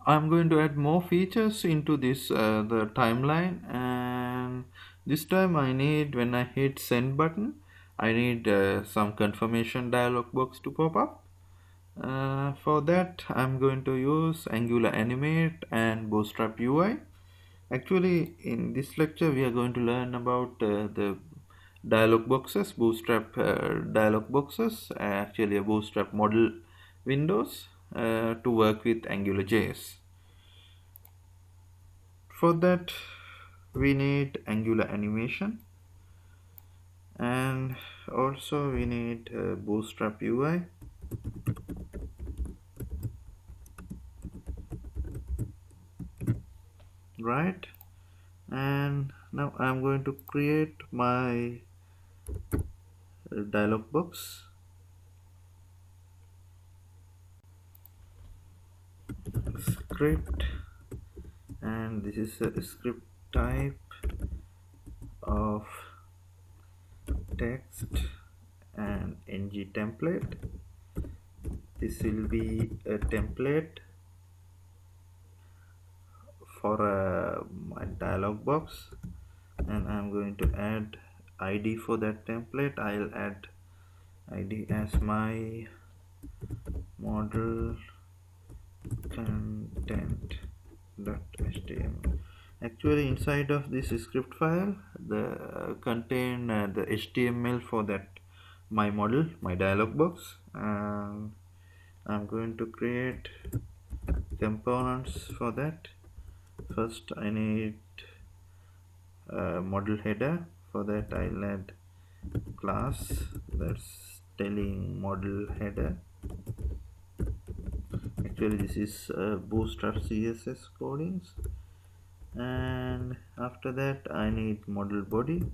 I'm going to add more features into this the timeline, and this time I need, when I hit send button, I need some confirmation dialog box to pop up. For that I'm going to use Angular Animate and Bootstrap UI. Actually, in this lecture we are going to learn about the dialog boxes, Bootstrap dialog boxes, actually a Bootstrap model windows to work with AngularJS. For that we need Angular animation, and also we need Bootstrap UI. Right, and now I'm going to create my dialog box. Script, and this is a script type of text and ng template. This will be a template for my dialog box, and I'm going to add id for that template. I'll add id as my model content.html. Actually, inside of this script file the contain the html for that my model, my dialog box, and I'm going to create components for that. First I need a model header. For that I'll add class that's telling model header. Actually this is Bootstrap CSS codings. And after that I need model body,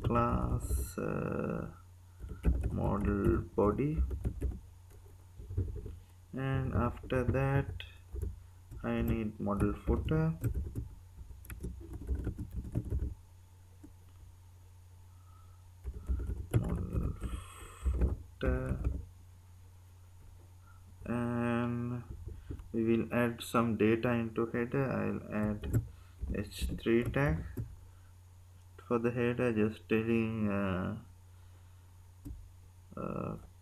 class model body, and after that I need model footer, and we will add some data into header. I'll add h3 tag for the header, just telling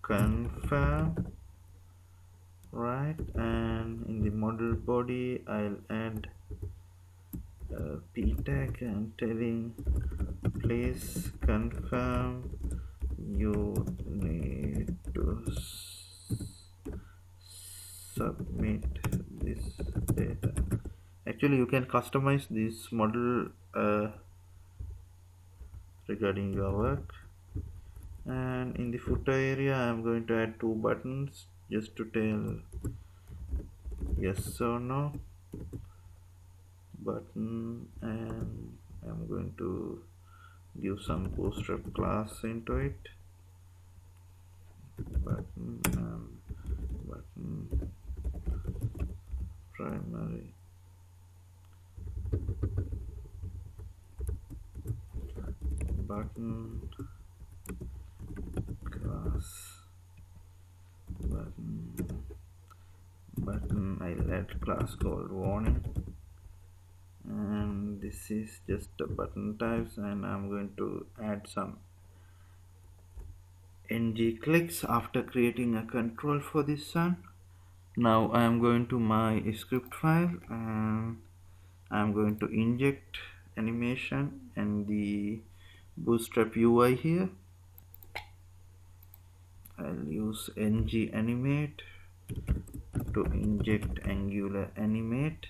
confirm, right? And in the model body I'll add p tag and telling please confirm you need to submit this data. Actually you can customize this model regarding your work. And in the footer area I'm going to add two buttons just to tell yes or no button, and I'm going to give some Bootstrap class into it. Button and button primary, button class, button I'll add class called warning, and this is just the button types, and I'm going to add some ng clicks after creating a control for this one. Now I am going to my script file and I'm going to inject animation and the Bootstrap UI here. I'll use ng animate to inject Angular animate,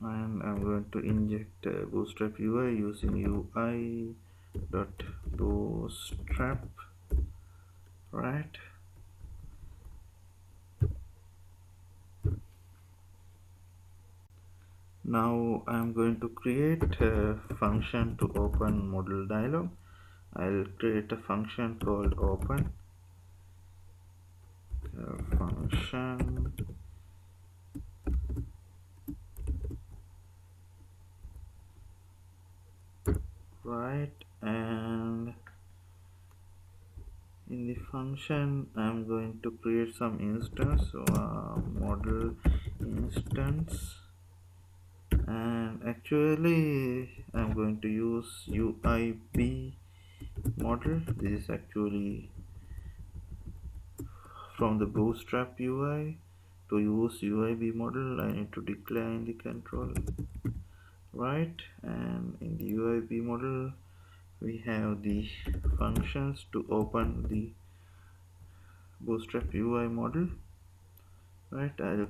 and I'm going to inject Bootstrap UI using UI.bootstrap, right? Now I'm going to create a function to open model dialog. I'll create a function called open function, right? And in the function function, I'm going to create some instance, so model instance, and actually I'm going to use UIB model. This is actually from the Bootstrap UI. To use UIB model, I need to declare the control, right? And in the UIB model, we have the functions to open the Bootstrap UI model, right? I'll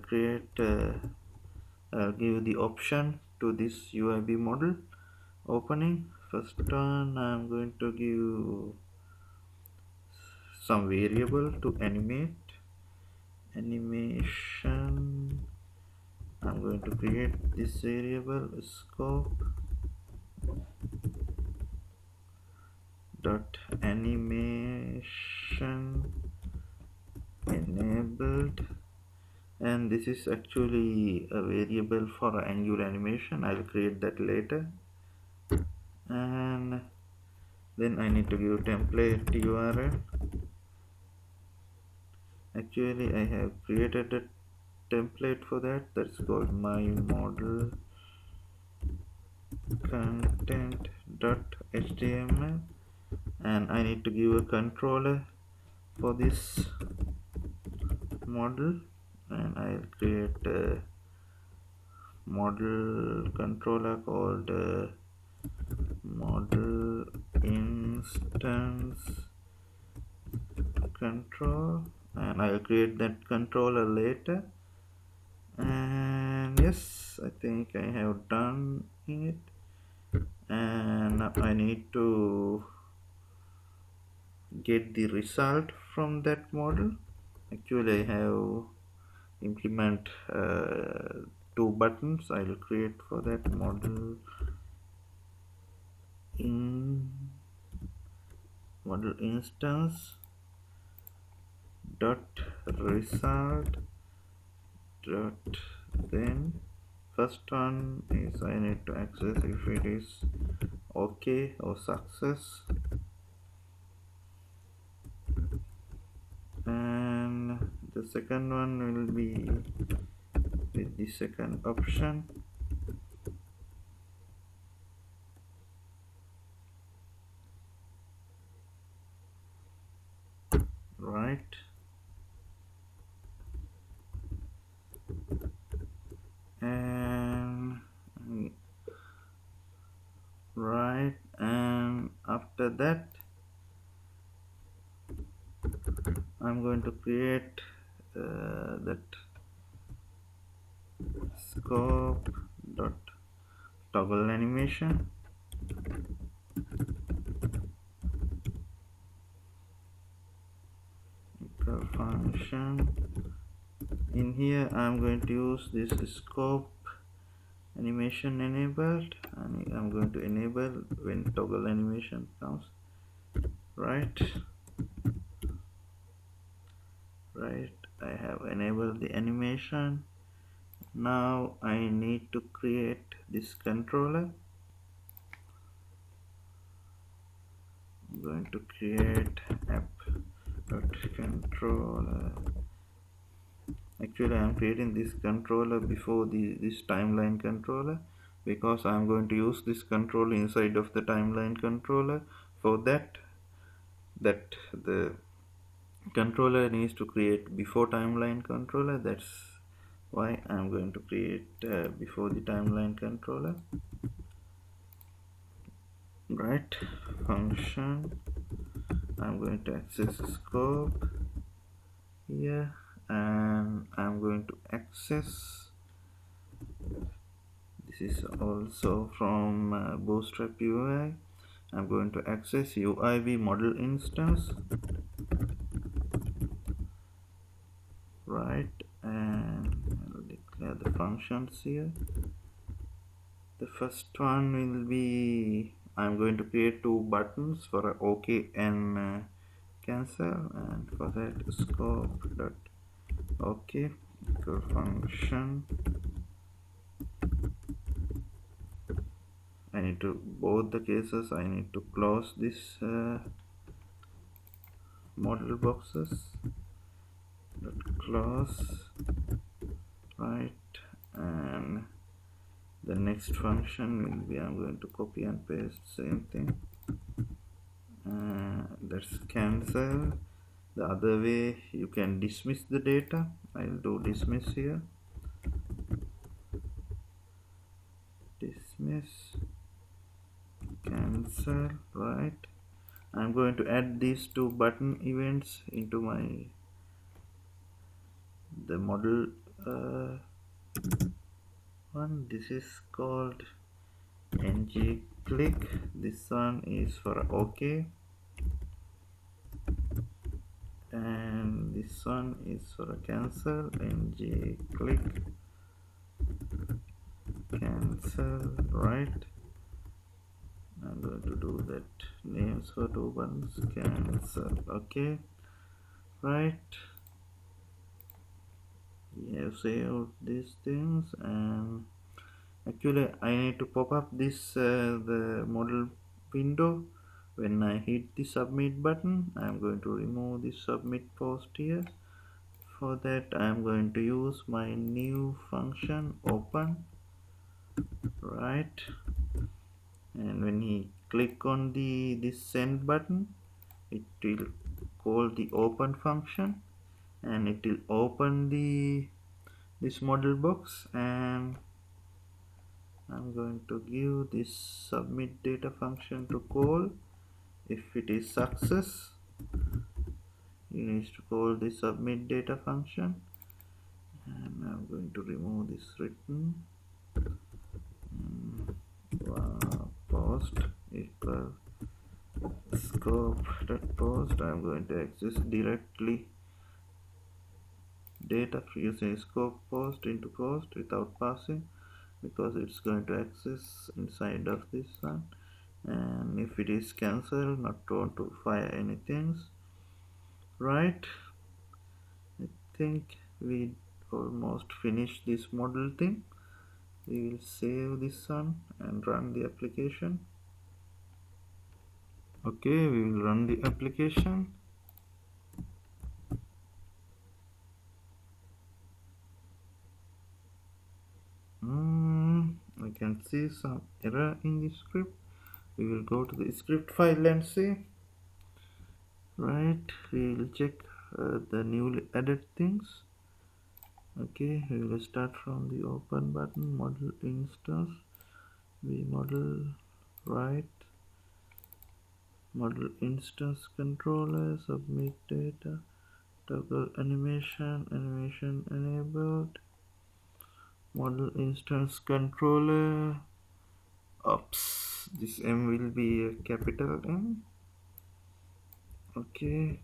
give the option to this UIB model opening. First one, I'm going to give some variable to animate animation. I'm going to create this variable scope dot animation enabled, and this is actually a variable for Angular animation. I'll create that later. And then I need to give template URL. Actually I have created a template for that's called my model content.html, and I need to give a controller for this model, and I'll create a model controller called model instance control, and I'll create that controller later. And yes, I think I have done it, and I need to get the result from that model. Actually I have implement two buttons. I will create for that model instance dot result dot then first one is I need to access if it is okay or success, and the second one will be with the second option. Right, and after that I'm going to create that scope dot toggle animation, function. In here I'm going to use this scope animation enabled, and I'm going to enable when toggle animation comes. Right, I have enabled the animation. Now I need to create this controller. I'm going to create app.controller. Actually I am creating this controller before this timeline controller, because I am going to use this controller inside of the timeline controller. For that the controller needs to create before timeline controller. That's why I'm going to create before the timeline controller. Right, function, I'm going to access scope here, and I'm going to access, this is also from Bootstrap UI. I'm going to access UIB model instance, right, and I'll declare the functions here. The first one will be, I'm going to create two buttons for OK and cancel, and for that scope dot OK function. I need to, both the cases I need to close this model boxes dot class, right? And the next function will be, I'm going to copy and paste same thing. Let's cancel. The other way you can dismiss the data. I'll do dismiss here. Dismiss, cancel, right? I'm going to add these two button events into the model one. This is called ng click. This one is for OK, and this one is for a cancel. ng click cancel, right? I'm going to do that names for two buttons, cancel, okay, right? We have saved these things, and actually I need to pop up this the model window when I hit the submit button. I'm going to remove the submit post here. For that I'm going to use my new function open, right? And when he click on this send button, it will call the open function, and it will open this model box, and I'm going to give this submit data function to call. If it is success, you need to call the submit data function, and I'm going to remove this written post equal scope dot post. I'm going to access directly data using scope post into post without passing, because it's going to access inside of this one. And if it is cancelled, not want to fire anything, right? I think we almost finished this model thing. We will save this one and run the application. Okay, we will run the application. I can see some error in the script. We will go to the script file and see. Right, we will check the newly added things. Okay, we will start from the open button, model instance, model, right, model instance controller, submit data, toggle animation enabled, model instance controller. Oops, this M will be a capital M. Okay,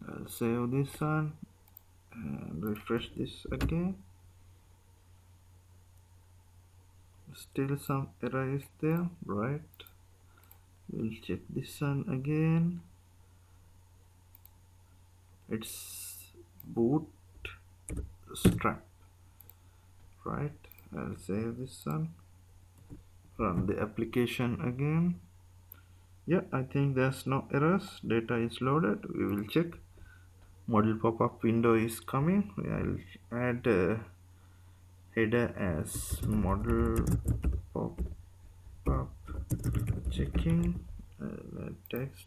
I'll save this one and refresh this again. Still some error is there, right? We'll check this one again. It's bootstrap, right? I'll save this one, run the application again. Yeah, I think there's no errors. Data is loaded. We will check. Model pop-up window is coming. I'll add a header as model pop-up checking. Text.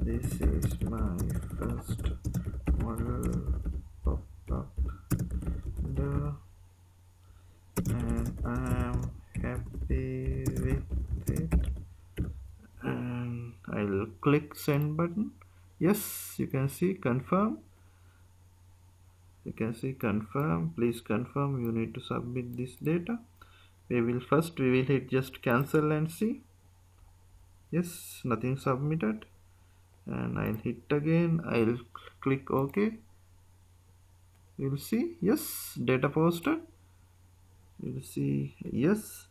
This is my first model pop-up window, and I'm happy with it. And I'll click send button. Yes, you can see confirm. You can see confirm. Please confirm. You need to submit this data. We will hit just cancel and see. Yes, nothing submitted. And I'll hit again. I'll click OK. You'll see yes, data posted. You'll see yes,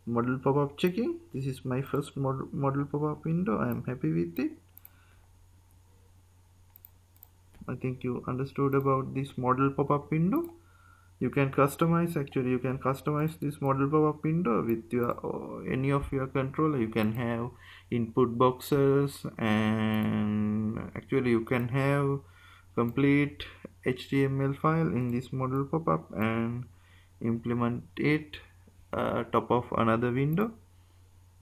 model pop-up checking. This is my first model pop-up window. I am happy with it. I think you understood about this model pop-up window. You can customize, actually you can customize this model pop-up window with your any of your controller. You can have input boxes, and actually you can have complete HTML file in this model pop-up and implement it top of another window.